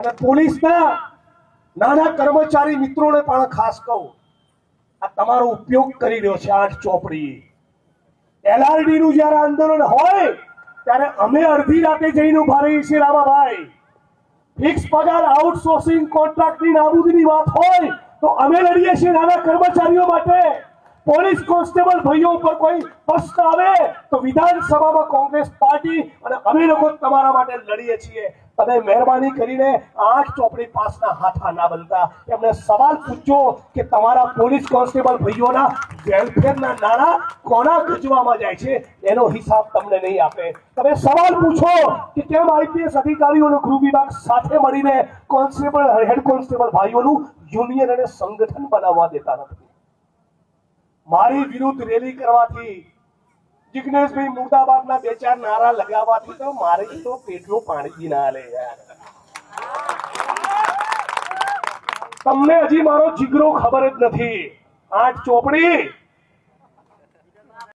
અને પોલીસના નાના કર્મચારી મિત્રોને પણ ખાસ કહું, આ તમારો ઉપયોગ કરી રહ્યો છે 8 ચોપડી LRD નું જ્યારે આંદોલન હોય ત્યારે અમે અડધી રાતે જઈને ઉભા રહીએ છીએ રામાભાઈ. ફિક્સ પગાર આઉટસોર્સિંગ કોન્ટ્રાક્ટની નાબૂદીની વાત હોય તો અમે લડીએ છીએ નાના કર્મચારીઓ માટે. પોલીસ કોન્સ્ટેબલ ભાઈઓ ઉપર કોઈ પ્રશ્ન આવે તો વિધાનસભામાં કોંગ્રેસ પાર્ટી અને અમે લોકો તમારા માટે લડીએ છીએ. તમે મહેરબાની કરીને 8 ચોપડી પાસના હાથા ના બનતા. એમને સવાલ પૂછજો કે તમારા પોલીસ કોન્સ્ટેબલ ભાઈઓના વેલફેરના નાણાં કોના ગજવામાં જાય છે, એનો હિસાબ તમને નહીં આપે. તમે સવાલ પૂછો કે કેમ આઈપીએસ અધિકારીઓનો ગૃહ વિભાગ સાથે મળીને કોન્સ્ટેબલ હેડ કોન્સ્ટેબલ ભાઈઓનું યુનિયન અને સંગઠન બનાવવા દેતા નથી. મારી વિરુદ્ધ રેલી કરવાથી, જિગ્નેશભાઈ મુર્દાબાદના 2-4 નારા લગાવવાથી તો મારે તો પેટનું પાણી ના લે યાર. તમને હજી મારો જીગરો ખબર જ નથી. 8 ચોપડી